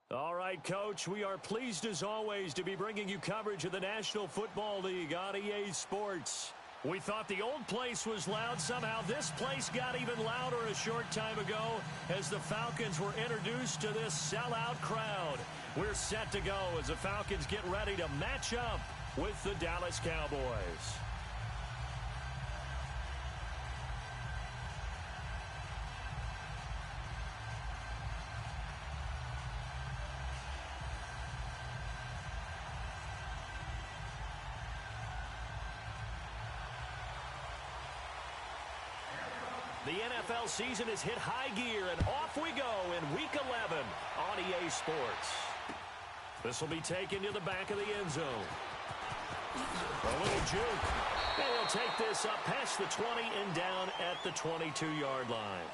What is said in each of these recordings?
All right, Coach, we are pleased as always to be bringing you coverage of the National Football League on EA Sports. We thought the old place was loud. Somehow this place got even louder a short time ago as the Falcons were introduced to this sellout crowd. We're set to go as the Falcons get ready to match up with the Dallas Cowboys. The NFL season has hit high gear, and off we go in Week 11 on EA Sports. This will be taken to the back of the end zone. A little juke. And he'll take this up past the 20 and down at the 22-yard line.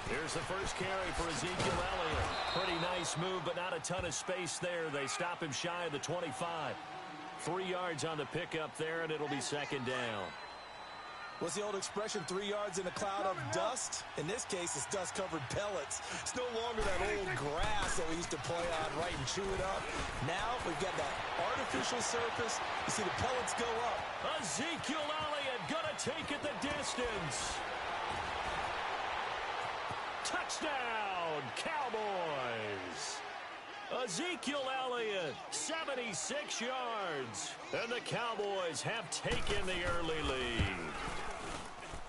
Here's the first carry for Ezekiel Elliott. Pretty nice move, but not a ton of space there. They stop him shy of the 25. 3 yards on the pickup there, and it'll be second down. What's the old expression, 3 yards in a cloud of dust? In this case, it's dust-covered pellets. It's no longer that old grass that we used to play on, right, and chew it up. Now we've got that artificial surface. You see the pellets go up. Ezekiel Elliott gonna take it the distance. Touchdown, Cowboys! Ezekiel Elliott, 76 yards. And the Cowboys have taken the early lead.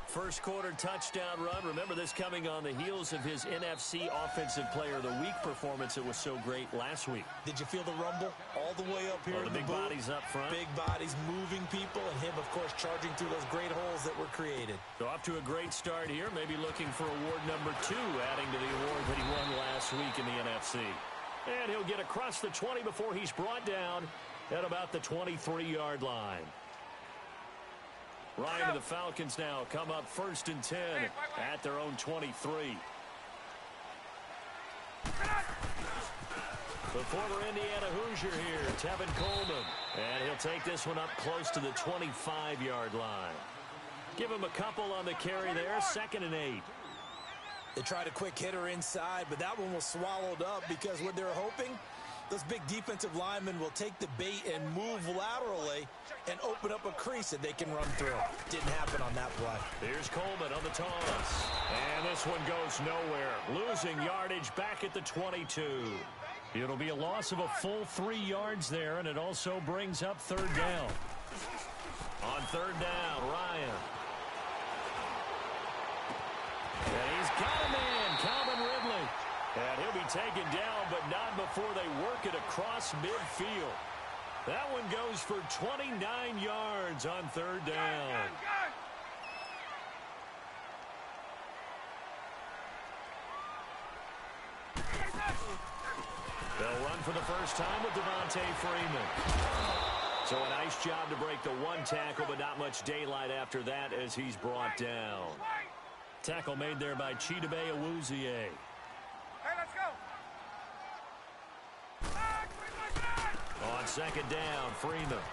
First quarter touchdown run. Remember this coming on the heels of his NFC Offensive Player of the Week performance that was so great last week. Did you feel the rumble all the way up here? The big bodies up front. Big bodies moving people, and him, of course, charging through those great holes that were created. So off to a great start here. Maybe looking for award number 2, adding to the award that he won last week in the NFC. And he'll get across the 20 before he's brought down at about the 23-yard line. Ryan and the Falcons now come up 1st and 10 at their own 23. The former Indiana Hoosier here, Tevin Coleman. And he'll take this one up close to the 25-yard line. Give him a couple on the carry there, 2nd and 8. They tried a quick hitter inside, but that one was swallowed up because what they're hoping, those big defensive linemen will take the bait and move laterally and open up a crease that they can run through. Didn't happen on that play. Here's Coleman on the toss. And this one goes nowhere. Losing yardage back at the 22. It'll be a loss of a full 3 yards there, and it also brings up 3rd down. On 3rd down, Ryan. And he's got a man, Calvin Ridley. And he'll be taken down, but not before they work it across midfield. That one goes for 29 yards on 3rd down. They'll run for the first time with Devontae Freeman. So a nice job to break the 1 tackle, but not much daylight after that as he's brought down. Tackle made there by Chidobe Awuzie. Hey, let's go. On 2nd down, Freeman.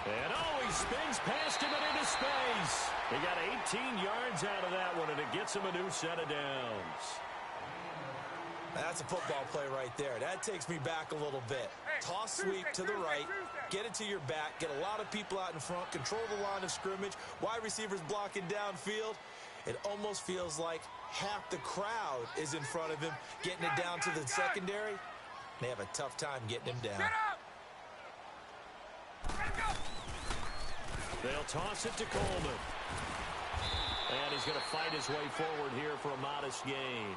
And he spins past him and into space. He got 18 yards out of that one, and it gets him a new set of downs. That's a football play right there. That takes me back a little bit. Toss sweep to the right, get it to your back, get a lot of people out in front, control the line of scrimmage, wide receivers blocking downfield. It almost feels like half the crowd is in front of him, getting it down to the secondary. They have a tough time getting him down. They'll toss it to Coleman. And he's going to fight his way forward here for a modest gain.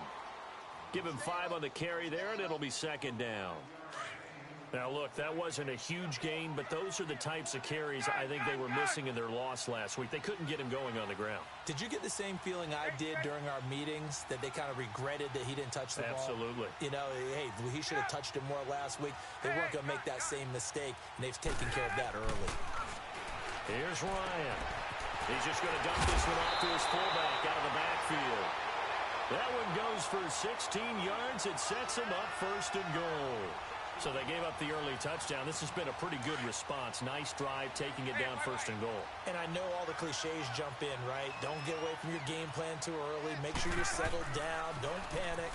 Give him 5 on the carry there, and it'll be 2nd down. Now, look, that wasn't a huge gain, but those are the types of carries I think they were missing in their loss last week. They couldn't get him going on the ground. Did you get the same feeling I did during our meetings, that they kind of regretted that he didn't touch the ball? Absolutely. You know, hey, he should have touched him more last week. They weren't going to make that same mistake, and they've taken care of that early. Here's Ryan. He's just going to dump this one off to his fullback out of the backfield. That one goes for 16 yards. It sets him up first and goal. So they gave up the early touchdown. This has been a pretty good response. Nice drive, taking it down first and goal. And I know all the cliches jump in, right? Don't get away from your game plan too early. Make sure you're settled down. Don't panic.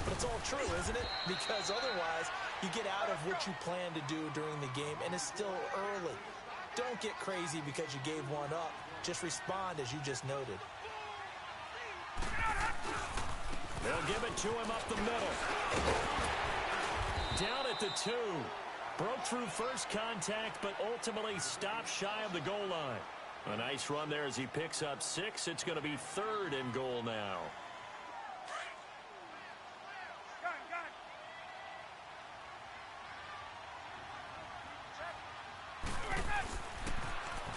But it's all true, isn't it? Because otherwise, you get out of what you plan to do during the game, and it's still early. Don't get crazy because you gave one up. Just respond as you just noted. They'll give it to him up the middle. Down at the 2. Broke through first contact, but ultimately stopped shy of the goal line. A nice run there as he picks up 6. It's going to be 3rd and goal now.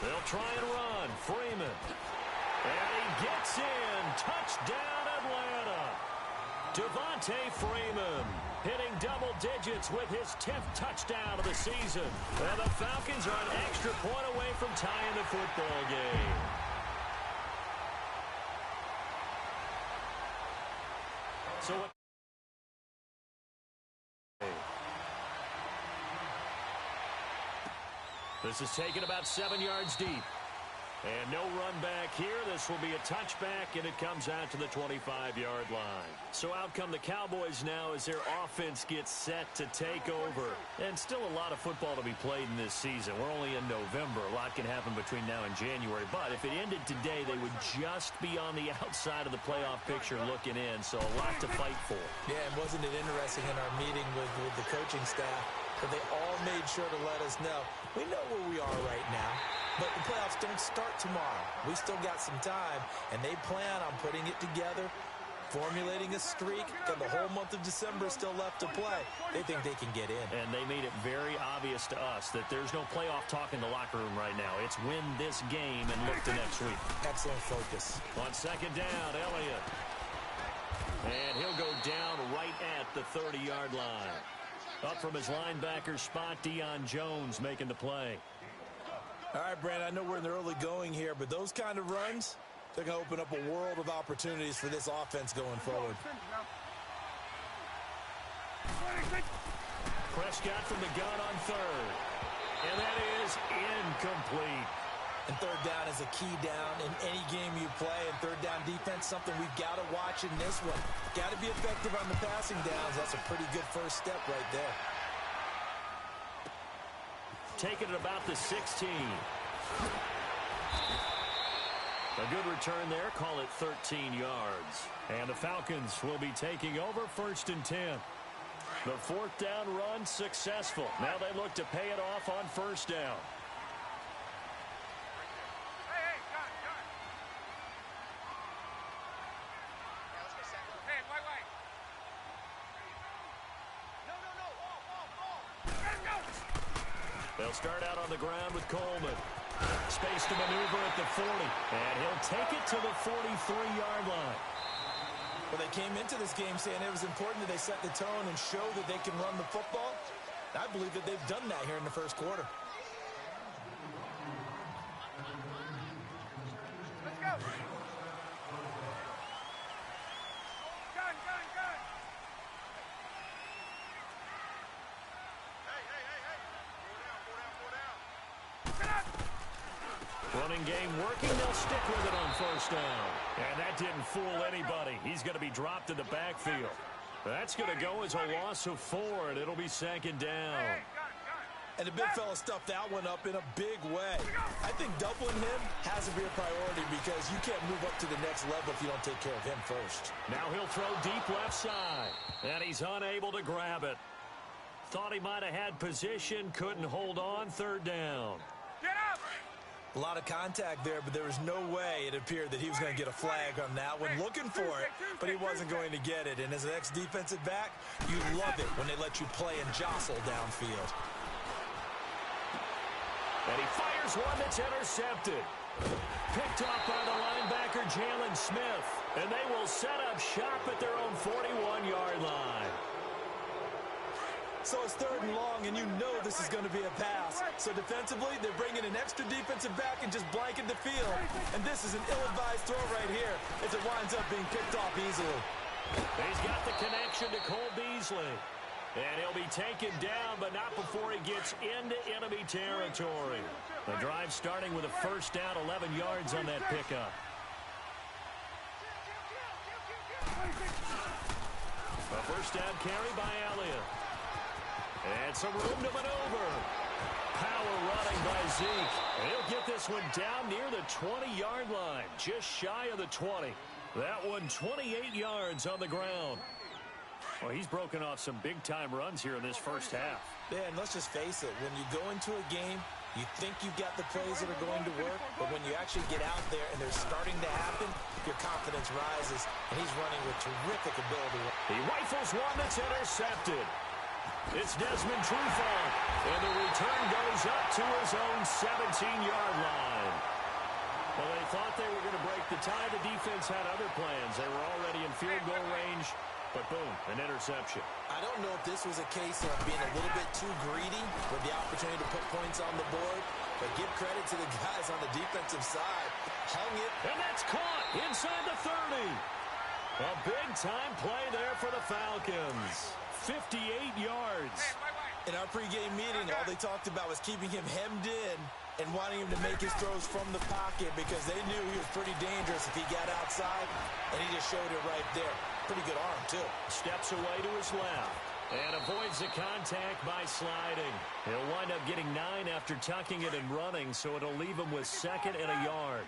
They'll try and run. Freeman. And he gets in. Touchdown, Atlanta. Devontae Freeman hitting double digits with his 10th touchdown of the season. And the Falcons are an extra point away from tying the football game. So this is taken about 7 yards deep. And no run back here. This will be a touchback, and it comes out to the 25-yard line. So out come the Cowboys now as their offense gets set to take over. And still a lot of football to be played in this season. We're only in November. A lot can happen between now and January. But if it ended today, they would just be on the outside of the playoff picture looking in. So a lot to fight for. Yeah, and wasn't it interesting in our meeting with the coaching staff that they all made sure to let us know, we know where we are right now. But the playoffs don't start tomorrow. We still got some time, and they plan on putting it together, formulating a streak, and the whole month of December is still left to play. They think they can get in. And they made it very obvious to us that there's no playoff talk in the locker room right now. It's win this game and look to next week. Excellent focus. On second down, Elliott. And he'll go down right at the 30-yard line. Up from his linebacker spot, Deion Jones making the play. All right, Brandon, I know we're in the early going here, but those kind of runs, they're going to open up a world of opportunities for this offense going forward. Prescott from the gun on 3rd. And that is incomplete. And 3rd down is a key down in any game you play. And 3rd down defense, something we've got to watch in this one. Got to be effective on the passing downs. That's a pretty good first step right there. Taking it about the 16. A good return there. Call it 13 yards. And the Falcons will be taking over 1st and 10. The 4th down run successful. Now they look to pay it off on 1st down. They'll start out on the ground with Coleman. Space to maneuver at the 40. And he'll take it to the 43-yard line. Well, they came into this game saying it was important that they set the tone and show that they can run the football. I believe that they've done that here in the first quarter. Let's go. Gun. Running game working. They'll stick with it on 1st down. And that didn't fool anybody. He's going to be dropped in the backfield. That's going to go as a loss of 4, and it'll be 2nd down. And the big fella stuffed that one up in a big way. I think doubling him has to be a priority because you can't move up to the next level if you don't take care of him first. Now he'll throw deep left side, and he's unable to grab it. Thought he might have had position, couldn't hold on. 3rd down. Get up! A lot of contact there, but there was no way it appeared that he was going to get a flag on that one. Looking for it, but he wasn't going to get it. And as an ex-defensive back, you love it when they let you play and jostle downfield. And he fires one that's intercepted. Picked off by the linebacker, Jalen Smith. And they will set up shop at their own 41-yard line. So it's 3rd and long, and you know this is going to be a pass. So defensively, they're bringing an extra defensive back and just blanking the field. And this is an ill-advised throw right here as it winds up being picked off easily. He's got the connection to Cole Beasley. And he'll be taken down, but not before he gets into enemy territory. The drive starting with a first down, 11 yards on that pickup. A first down carry by Elliott. And some room to maneuver. Power running by Zeke. And he'll get this one down near the 20-yard line, just shy of the 20. That one 28 yards on the ground. Well, he's broken off some big-time runs here in this first half. Yeah, and let's just face it. When you go into a game, you think you've got the plays that are going to work, but when you actually get out there and they're starting to happen, your confidence rises, and he's running with terrific ability. He rifles one that's intercepted. It's Desmond Trufant, and the return goes up to his own 17-yard line. Well, they thought they were going to break the tie. The defense had other plans. They were already in field goal range. But boom, an interception. I don't know if this was a case of being a little bit too greedy with the opportunity to put points on the board, but give credit to the guys on the defensive side. Hung it. And that's caught inside the 30. A big-time play there for the Falcons. 58 yards. In our pregame meeting, all they talked about was keeping him hemmed in and wanting him to make his throws from the pocket because they knew he was pretty dangerous if he got outside, and he just showed it right there. Pretty good arm, too. Steps away to his left and avoids the contact by sliding. He'll wind up getting 9 after tucking it and running, so it'll leave him with 2nd and a yard.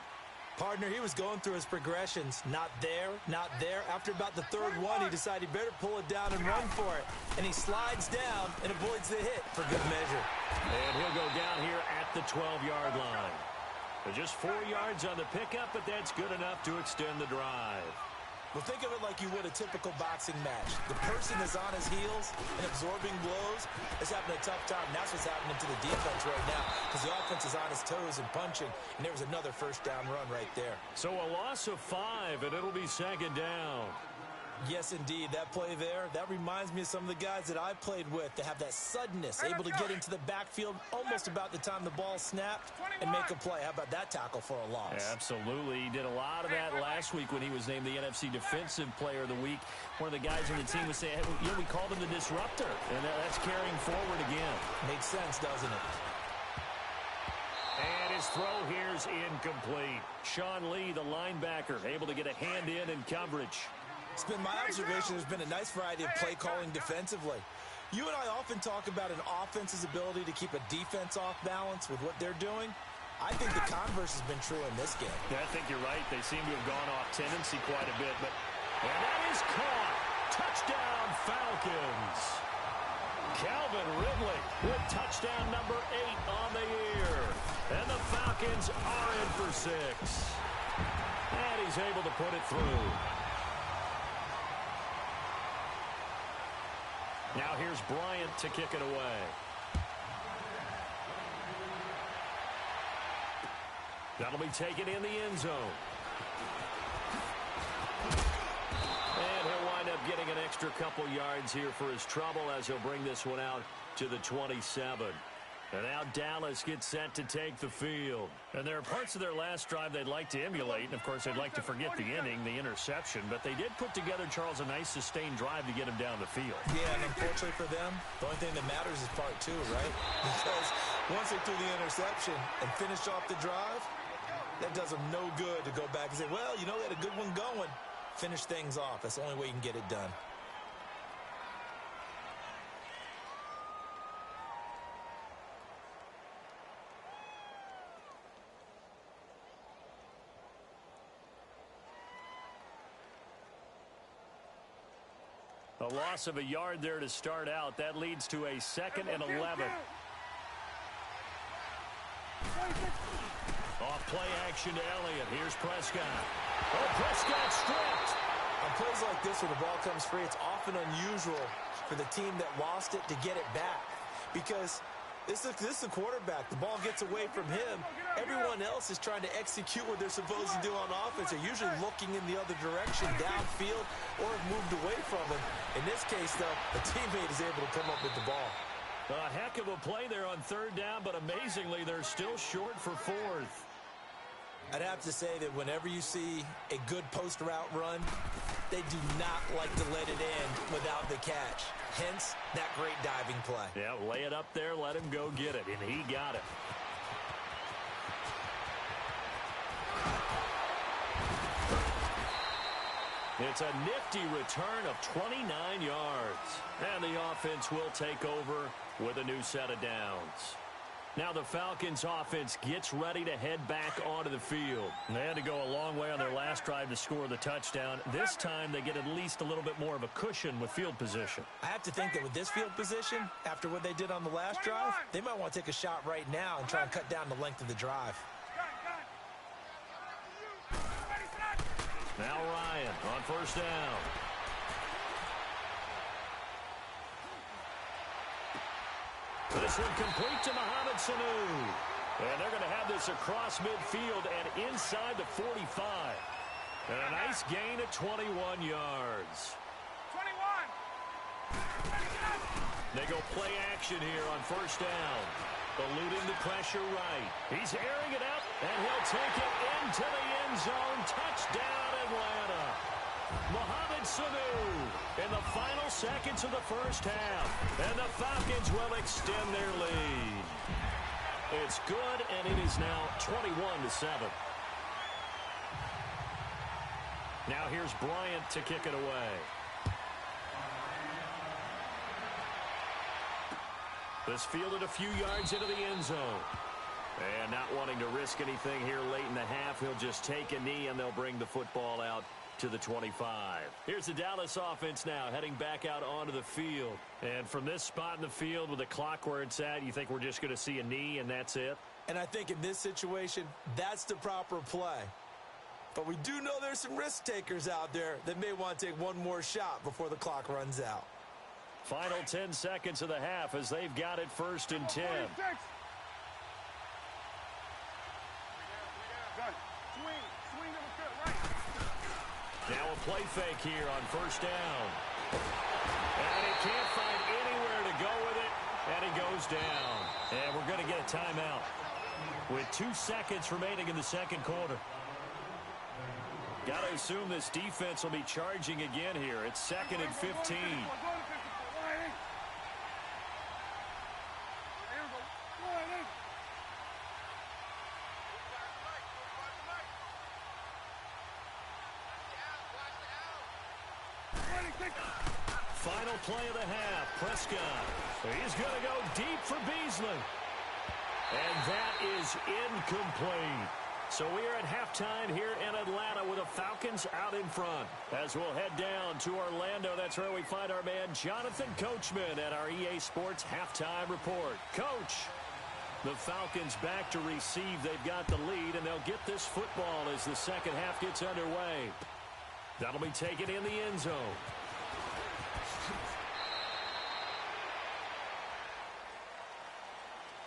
Partner, he was going through his progressions. Not there, not there. After about the 3rd one, he decided he better pull it down and run for it. And he slides down and avoids the hit for good measure. And he'll go down here at the 12-yard line. Just 4 yards on the pickup, but that's good enough to extend the drive. Well, think of it like you would a typical boxing match. The person is on his heels and absorbing blows is having a tough time. And that's what's happening to the defense right now because the offense is on his toes and punching. And there was another first down run right there. So a loss of 5, and it'll be 2nd down. Yes, indeed. That play there, that reminds me of some of the guys that I played with that have that suddenness, able to get into the backfield almost about the time the ball snapped and make a play. How about that tackle for a loss? Yeah, absolutely. He did a lot of that last week when he was named the NFC Defensive Player of the Week. One of the guys on the team was saying, hey, you know, we called him the disruptor, and that's carrying forward again. Makes sense, doesn't it? And his throw here's incomplete. Sean Lee, the linebacker, able to get a hand in coverage. It's been my observation there's been a nice variety of play calling defensively. You and I often talk about an offense's ability to keep a defense off balance with what they're doing. I think the converse has been true in this game. Yeah, I think you're right. They seem to have gone off tendency quite a bit. And that is caught. Touchdown, Falcons. Calvin Ridley with touchdown number 8 on the year. And the Falcons are in for 6. And he's able to put it through. Now here's Bryant to kick it away. That'll be taken in the end zone. And he'll wind up getting an extra couple yards here for his trouble as he'll bring this one out to the 27. And now Dallas gets set to take the field. And there are parts of their last drive they'd like to emulate. And, of course, they'd like to forget the ending, the interception. But they did put together, Charles, a nice sustained drive to get him down the field. Yeah, and unfortunately for them, the only thing that matters is part 2, right? Because once they threw the interception and finished off the drive, that does them no good to go back and say, well, you know, they had a good one going. Finish things off. That's the only way you can get it done. A loss of a yard there to start out. That leads to a 2nd and 11. Off play action to Elliott. Here's Prescott. Oh, Prescott stripped. On plays like this where the ball comes free, it's often unusual for the team that lost it to get it back. Because This is the quarterback. The ball gets away from him. Everyone else is trying to execute what they're supposed to do on offense. They're usually looking in the other direction, downfield, or have moved away from him. In this case, though, a teammate is able to come up with the ball. A heck of a play there on third down, but amazingly, they're still short for fourth. I'd have to say that whenever you see a good post route run, they do not like to let it end without the catch. Hence, that great diving play. Yeah, lay it up there, let him go get it, and he got it. It's a nifty return of 29 yards. And the offense will take over with a new set of downs. Now the Falcons offense gets ready to head back onto the field. They had to go a long way on their last drive to score the touchdown. This time they get at least a little bit more of a cushion with field position. I have to think that with this field position, after what they did on the last drive, they might want to take a shot right now and try and cut down the length of the drive. Now Ryan on first down. This one complete to Mohamed Sanu. And they're going to have this across midfield and inside the 45. And a nice gain of 21 yards. 21. They go play action here on first down. Eluding the pressure right. He's airing it out, and he'll take it into the end zone. Touchdown, Atlanta. Mohamed Sanu in the final seconds of the first half. And the Falcons will extend their lead. It's good, and it is now 21-7. Now here's Bryant to kick it away. This fielded a few yards into the end zone. And not wanting to risk anything here late in the half, he'll just take a knee, and they'll bring the football out to the 25. Here's the Dallas offense now heading back out onto the field. And from this spot in the field with the clock where it's at, you think we're just going to see a knee and that's it? And I think in this situation, that's the proper play. But we do know there's some risk takers out there that may want to take one more shot before the clock runs out. Final 10 seconds of the half as they've got it first and 10. Now a play fake here on first down. And he can't find anywhere to go with it, and he goes down. And we're going to get a timeout with 2 seconds remaining in the second quarter. Got to assume this defense will be charging again here. It's 2nd and 15. Final play of the half. Prescott. He's going to go deep for Beasley. And that is incomplete. So we are at halftime here in Atlanta with the Falcons out in front. As we'll head down to Orlando, that's where we find our man Jonathan Coachman at our EA Sports Halftime Report. Coach, the Falcons back to receive. They've got the lead, and they'll get this football as the second half gets underway. That'll be taken in the end zone.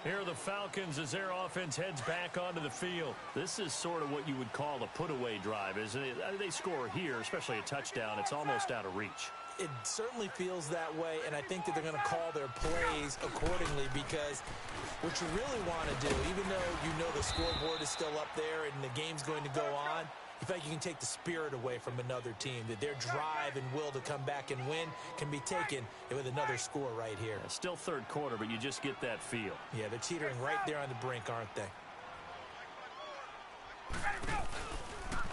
Here are the Falcons as their offense heads back onto the field. This is sort of what you would call a put-away drive, isn't it? They score here, especially a touchdown. It's almost out of reach. It certainly feels that way, and I think that they're going to call their plays accordingly because what you really want to do, even though you know the scoreboard is still up there and the game's going to go on, you feel like you can take the spirit away from another team, that their drive and will to come back and win can be taken with another score right here. Yeah, still third quarter, but you just get that feel. Yeah, they're teetering right there on the brink, aren't they?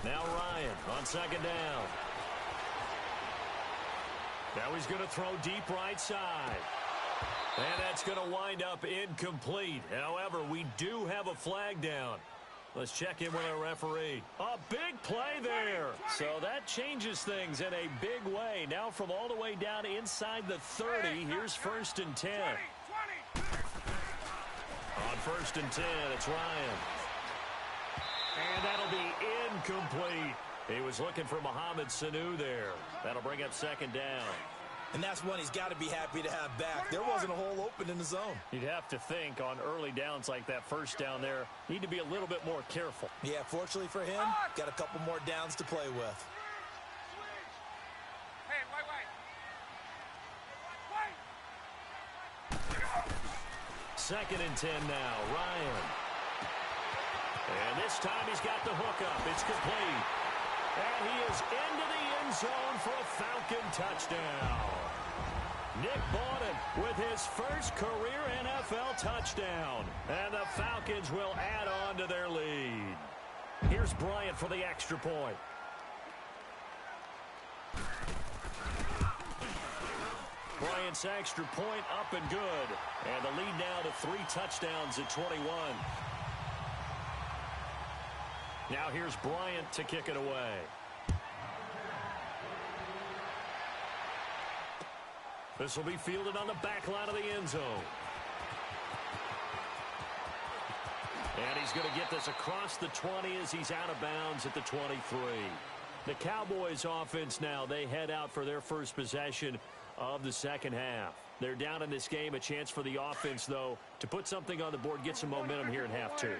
Now Ryan on second down. Now he's going to throw deep right side. And that's going to wind up incomplete. However, we do have a flag down. Let's check in with our referee. A big play there. So that changes things in a big way. Now from all the way down inside the 30, here's 1st and 10. On 1st and 10, it's Ryan. And that'll be incomplete. He was looking for Mohamed Sanu there. That'll bring up second down. And that's one he's got to be happy to have back. There wasn't a hole open in the zone. You'd have to think on early downs like that first down there, need to be a little bit more careful. Yeah, fortunately for him, got a couple more downs to play with. Hey, wait. Second and 10 now, Ryan. And this time he's got the hook up. It's complete. And he is into the end zone for a Falcon touchdown. Nick Bawden with his first career NFL touchdown. And the Falcons will add on to their lead. Here's Bryant for the extra point. Bryant's extra point up and good. And the lead now to 3 touchdowns at 21. Now here's Bryant to kick it away. This will be fielded on the back line of the end zone. And he's going to get this across the 20 as he's out of bounds at the 23. The Cowboys offense now, they head out for their first possession of the second half. They're down in this game. A chance for the offense, though, to put something on the board, get some momentum here in half 2.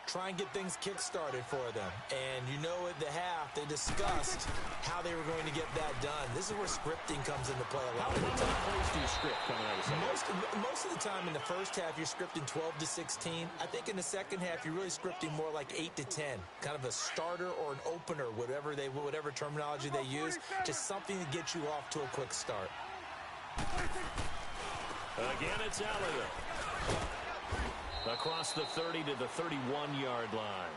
Try and get things kick-started for them. And you know at the half, they discussed how they were going to get that done. This is where scripting comes into play a lot of the time. How many plays do you script coming out of the second? Most of the time in the first half, you're scripting 12 to 16. I think in the second half, you're really scripting more like 8 to 10. Kind of a starter or an opener, whatever terminology they use. Just something to get you off to a quick start. Again, it's Elliott. Across the 30 to the 31-yard line.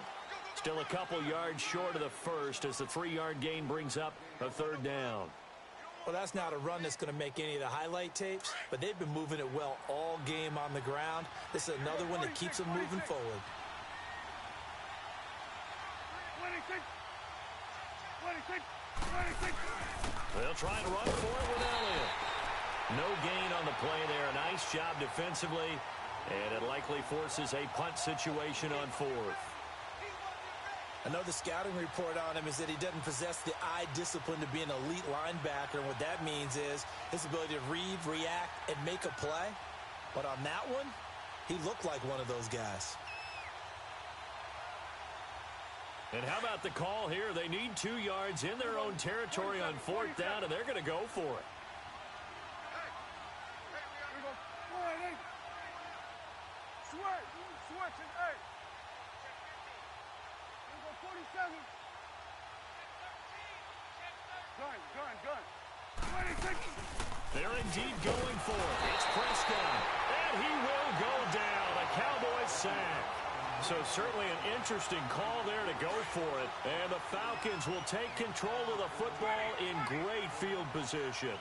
Still a couple yards short of the first as the 3-yard gain brings up a third down. Well, that's not a run that's going to make any of the highlight tapes, but they've been moving it well all game on the ground. This is another one that keeps them moving forward. 26. They'll try and run for it with Elliott. No gain on the play there. Nice job defensively. And it likely forces a punt situation on 4th. I know the scouting report on him is that he doesn't possess the eye discipline to be an elite linebacker. And what that means is his ability to read, react, and make a play. But on that one, he looked like one of those guys. And how about the call here? They need 2 yards in their own territory on 4th down, and they're going to go for it. Switch and 8. We go 47. Gun. 26. They're indeed going for it. It's Prescott. And he will go down. A Cowboys sack. So certainly an interesting call there to go for it. And the Falcons will take control of the football in great field position.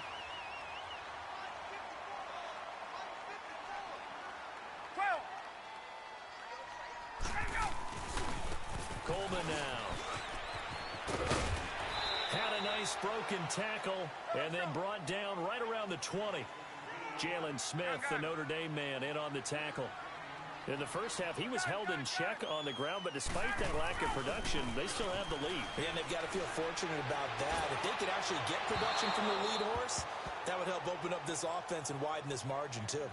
Coleman now. Had a nice broken tackle and then brought down right around the 20. Jalen Smith, the Notre Dame man, in on the tackle. In the first half, he was held in check on the ground, but despite that lack of production, they still have the lead. And they've got to feel fortunate about that. If they could actually get production from the lead horse, that would help open up this offense and widen this margin, too.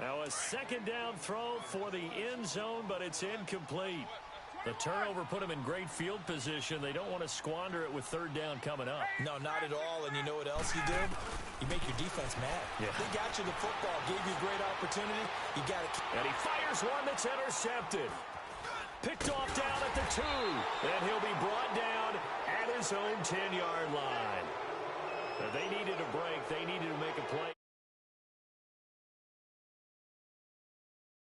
Now a second down throw for the end zone, but it's incomplete. The turnover put them in great field position. They don't want to squander it with third down coming up. No, not at all. And you know what else you do? You make your defense mad. Yeah. They got you the football, gave you a great opportunity. You got to. And he fires one that's intercepted. Picked off down at the 2. And he'll be brought down at his own 10-yard line. They needed a break. They needed to make a play.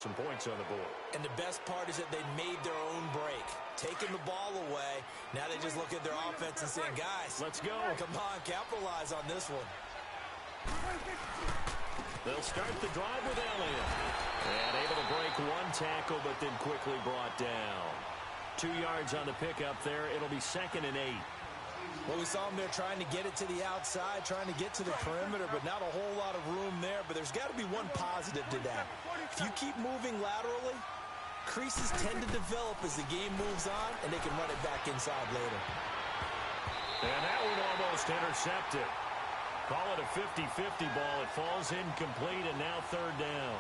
Some points on the board. And the best part is that they made their own break. Taking the ball away. Now they just look at their offense and saying, guys, let's go. Come on, capitalize on this one. They'll start the drive with Elliott. And able to break one tackle, but then quickly brought down. 2 yards on the pickup there. It'll be 2nd and 8. Well, we saw him there trying to get it to the outside, trying to get to the perimeter, but not a whole lot of room there. But there's got to be one positive to that. If you keep moving laterally, creases tend to develop as the game moves on, and they can run it back inside later. And that one almost intercepted. Call it a 50-50 ball. It falls incomplete, and now third down.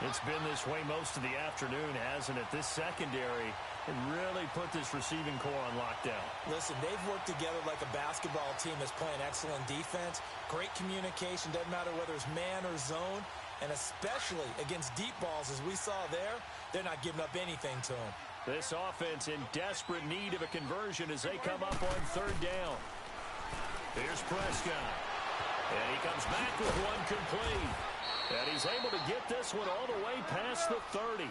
It's been this way most of the afternoon, hasn't it? This secondary can really put this receiving core on lockdown. Listen, they've worked together like a basketball team that's playing excellent defense. Great communication, doesn't matter whether it's man or zone. And especially against deep balls, as we saw there, they're not giving up anything to them. This offense in desperate need of a conversion as they come up on third down. Here's Prescott. And he comes back with one complete. And he's able to get this one all the way past the 30.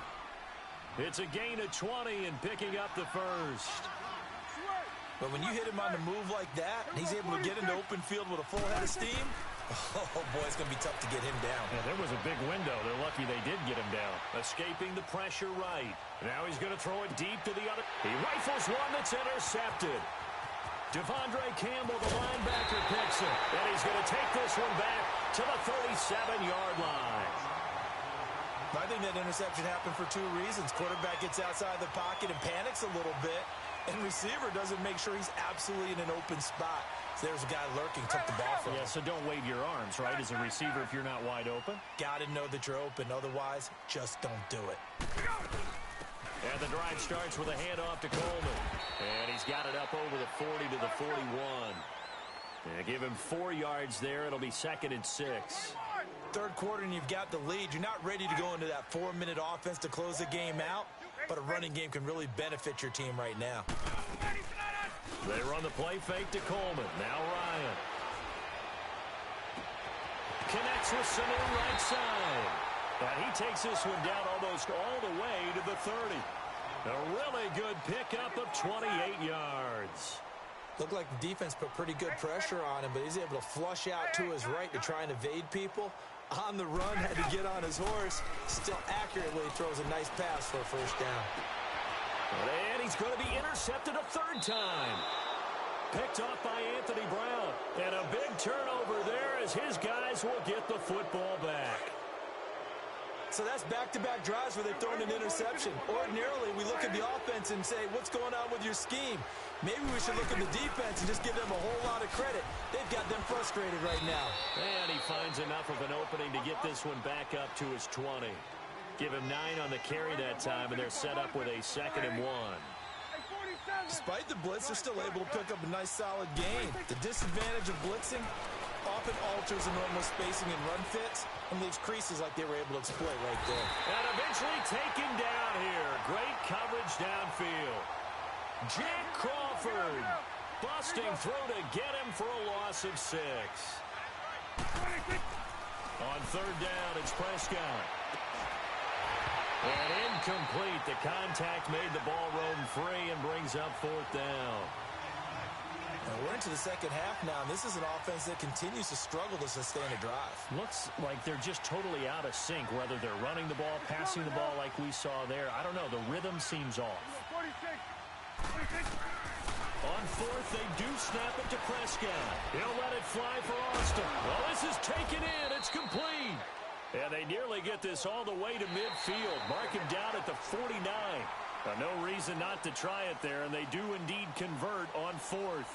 It's a gain of 20 and picking up the first. But when you hit him on the move like that, and he's able to get into open field with a full head of steam, oh boy, it's going to be tough to get him down. Yeah, there was a big window. They're lucky they did get him down. Escaping the pressure right. Now he's going to throw it deep to the other. He rifles one that's intercepted. Devondre Campbell, the linebacker, picks it. And he's going to take this one back to the 37-yard line. I think that interception happened for two reasons. Quarterback gets outside the pocket and panics a little bit. And receiver doesn't make sure he's absolutely in an open spot. So there's a guy lurking, took the ball from him. Yeah, so don't wave your arms, right, as a receiver if you're not wide open. Got to know that you're open. Otherwise, just don't do it. And the drive starts with a handoff to Coleman. And he's got it up over the 40 to the 41. And give him 4 yards there. It'll be 2nd and 6. Third quarter and you've got the lead. You're not ready to go into that 4-minute offense to close the game out. But a running game can really benefit your team right now. They run the play fake to Coleman. Now Ryan. Connects with Sanu right side. And he takes this one down almost all the way to the 30. A really good pickup of 28 yards. Looked like the defense put pretty good pressure on him, but he's able to flush out to his right to try and evade people. On the run, had to get on his horse. Still accurately throws a nice pass for a first down. And he's going to be intercepted a third time. Picked off by Anthony Brown. And a big turnover there as his guys will get the football back. So that's back-to-back drives where they've thrown an interception. Ordinarily, we look at the offense and say, what's going on with your scheme? Maybe we should look at the defense and just give them a whole lot of credit. They've got them frustrated right now. And he finds enough of an opening to get this one back up to his 20. Give him 9 on the carry that time, and they're set up with a 2nd and 1. Despite the blitz, they're still able to pick up a nice, solid gain. The disadvantage of blitzing often alters the normal spacing and run fits and leaves creases like they were able to exploit right there. And eventually taken down here. Great coverage downfield. Jack Crawford busting through to get him for a loss of 6. On third down, it's Prescott. And incomplete. The contact made the ball roam free and brings up 4th down. We're into the second half now, and this is an offense that continues to struggle to sustain a drive. Looks like they're just totally out of sync, whether they're running the ball, passing the ball like we saw there. I don't know. The rhythm seems off. On 4th, they do snap it to Prescott. He'll let it fly for Austin. Well, this is taken in. It's complete. And they nearly get this all the way to midfield. Mark him down at the 49. No reason not to try it there, and they do indeed convert on 4th.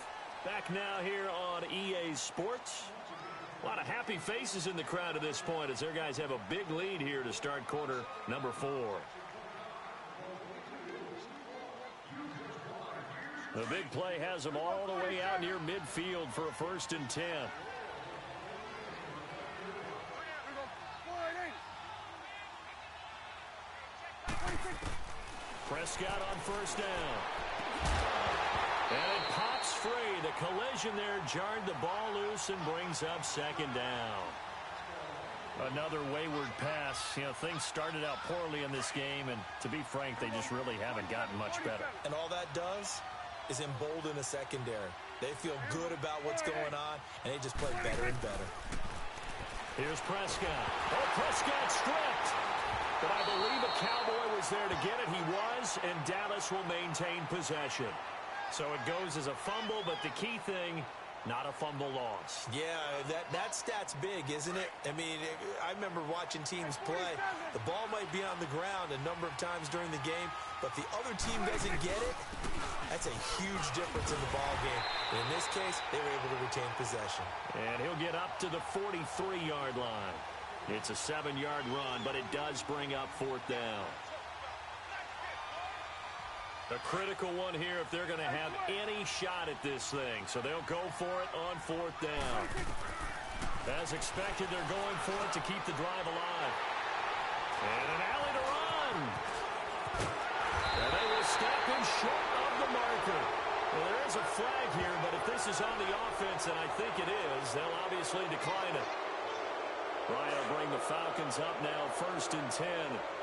Back now here on EA Sports. A lot of happy faces in the crowd at this point as their guys have a big lead here to start quarter number 4. The big play has them all the way out near midfield for a 1st and 10. Prescott on 1st down. And it pops free. The collision there jarred the ball loose and brings up 2nd down. Another wayward pass. You know, things started out poorly in this game, and to be frank, they just really haven't gotten much better. And all that does is embolden the secondary. They feel good about what's going on, and they just play better and better. Here's Prescott. Oh, Prescott stripped. But I believe a Cowboy was there to get it. He was, and Dallas will maintain possession. So it goes as a fumble, but the key thing, not a fumble loss. Yeah, that stat's big, isn't it? I mean, I remember watching teams play. The ball might be on the ground a number of times during the game, but the other team doesn't get it. That's That's a huge difference in the ball game. In this case, they were able to retain possession. And he'll get up to the 43-yard line. It's a 7-yard run, but it does bring up 4th down. A critical one here if they're going to have any shot at this thing. So they'll go for it on 4th down. As expected, they're going for it to keep the drive alive. And an alley to run. And they will stop him short of the marker. Well, there is a flag here, but if this is on the offense, and I think it is, they'll obviously decline it. Bryant will bring the Falcons up now, 1st and 10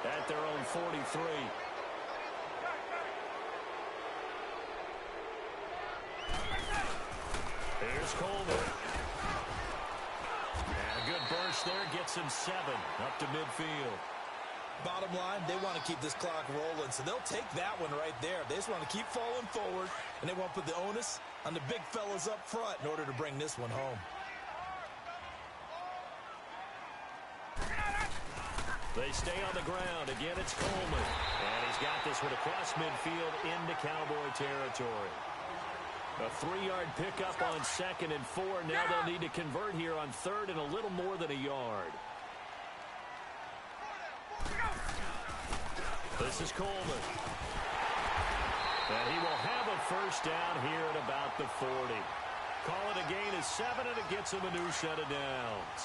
at their own 43. Here's Coleman. And a good burst there gets him 7 up to midfield. Bottom line, they want to keep this clock rolling, so they'll take that one right there. They just want to keep falling forward, and they want to put the onus on the big fellas up front in order to bring this one home. They stay on the ground. Again, it's Coleman. And he's got this one across midfield into Cowboy territory. A 3-yard pickup on 2nd and 4. Now they'll need to convert here on 3rd and a little more than a yard. This is Coleman. And he will have a 1st down here at about the 40. Call it a gain of 7, and it gets him a new set of downs.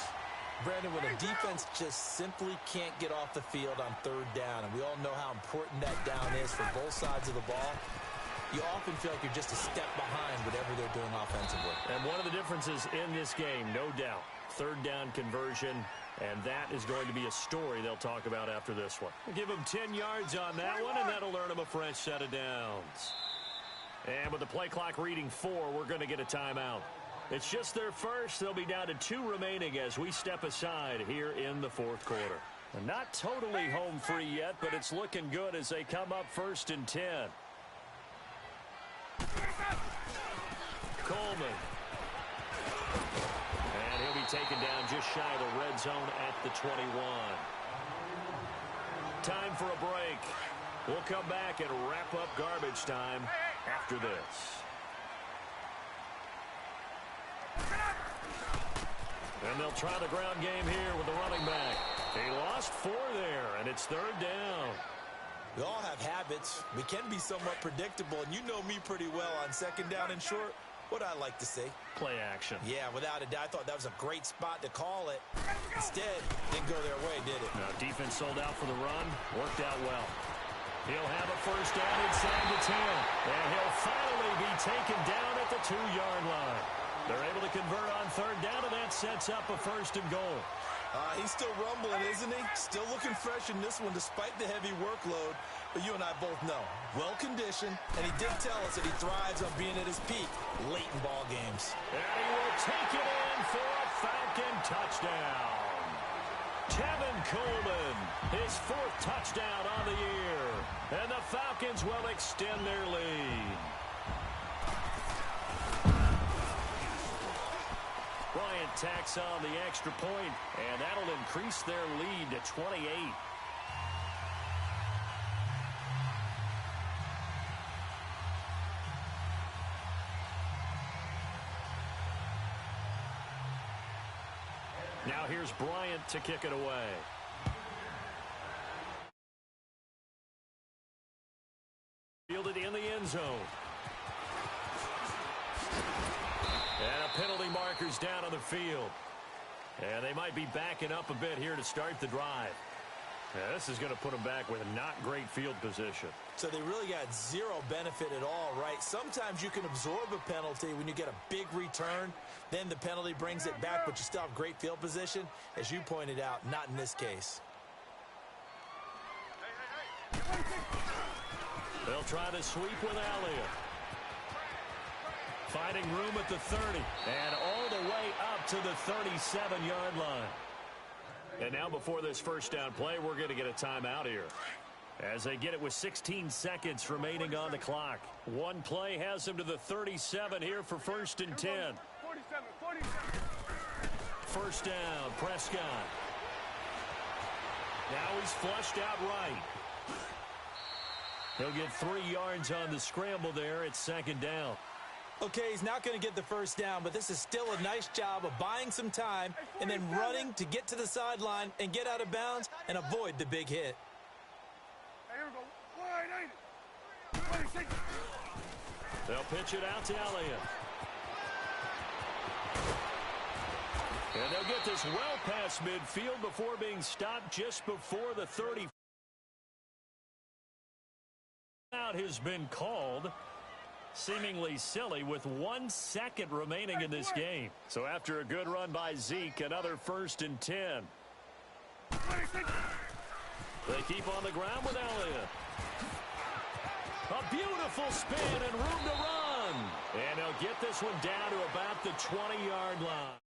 Brandon, when a defense just simply can't get off the field on 3rd down, and we all know how important that down is for both sides of the ball, you often feel like you're just a step behind whatever they're doing offensively. And one of the differences in this game, no doubt, 3rd down conversion, and that is going to be a story they'll talk about after this one. Give them 10 yards on that one, and that'll earn them a fresh set of downs. And with the play clock reading 4, we're going to get a timeout. It's just their first. They'll be down to 2 remaining as we step aside here in the 4th quarter. And not totally home free yet, but it's looking good as they come up 1st and 10. Coleman. And he'll be taken down just shy of the red zone at the 21. Time for a break. We'll come back and wrap up garbage time after this. And they'll try the ground game here with the running back. He lost 4 there, and it's 3rd down. We all have habits. We can be somewhat predictable, and you know me pretty well on 2nd down and short. What I like to say? Play action. Yeah, without a doubt. I thought that was a great spot to call it. Instead, didn't go their way, did it? No, defense sold out for the run. Worked out well. He'll have a 1st down inside the 10. And he'll finally be taken down at the 2-yard line. They're able to convert on 3rd down, and that sets up a 1st and goal. He's still rumbling, isn't he? Still looking fresh in this one despite the heavy workload. But you and I both know, well-conditioned, and he did tell us that he thrives on being at his peak late in ball games. And he will take it in for a Falcon touchdown. Tevin Coleman, his 4th touchdown on the year. And the Falcons will extend their lead. Bryant tacks on the extra point, and that'll increase their lead to 28. Now here's Bryant to kick it away. Fielded in the end zone. And a penalty marker's down on the field. And they might be backing up a bit here to start the drive. Yeah, this is going to put them back with not great field position. So they really got zero benefit at all, right? Sometimes you can absorb a penalty when you get a big return. Then the penalty brings it back, but you still have great field position. As you pointed out, not in this case. They'll try to sweep with Elliott. Finding room at the 30. And all the way up to the 37-yard line. And now before this 1st down play, we're going to get a timeout here. As they get it with 16 seconds remaining on the clock. One play has them to the 37 here for 1st and 10. 47. 1st down, Prescott. Now he's flushed out right. He'll get 3 yards on the scramble there. It's second down. Okay, he's not going to get the first down, but this is still a nice job of buying some time and then running to get to the sideline and get out of bounds and avoid the big hit. Hey, here we go. Wide 80. 26. They'll pitch it out to Elliott. And they'll get this well past midfield before being stopped just before the 30. Out has been called. Seemingly silly with 1 second remaining in this game. So after a good run by Zeke, another 1st and 10. 26. They keep on the ground with Elliott. A beautiful spin and room to run. And they'll get this one down to about the 20-yard line.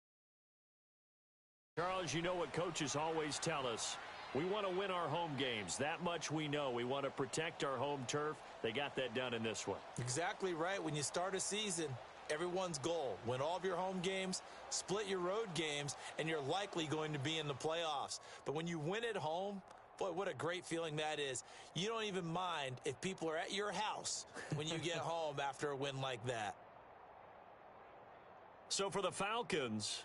Charles, you know what coaches always tell us. We want to win our home games. That much we know. We want to protect our home turf. They got that done in this one. Exactly right. When you start a season, everyone's goal, win all of your home games, split your road games, and you're likely going to be in the playoffs. But when you win at home, boy, what a great feeling that is. You don't even mind if people are at your house when you get home after a win like that. So for the Falcons,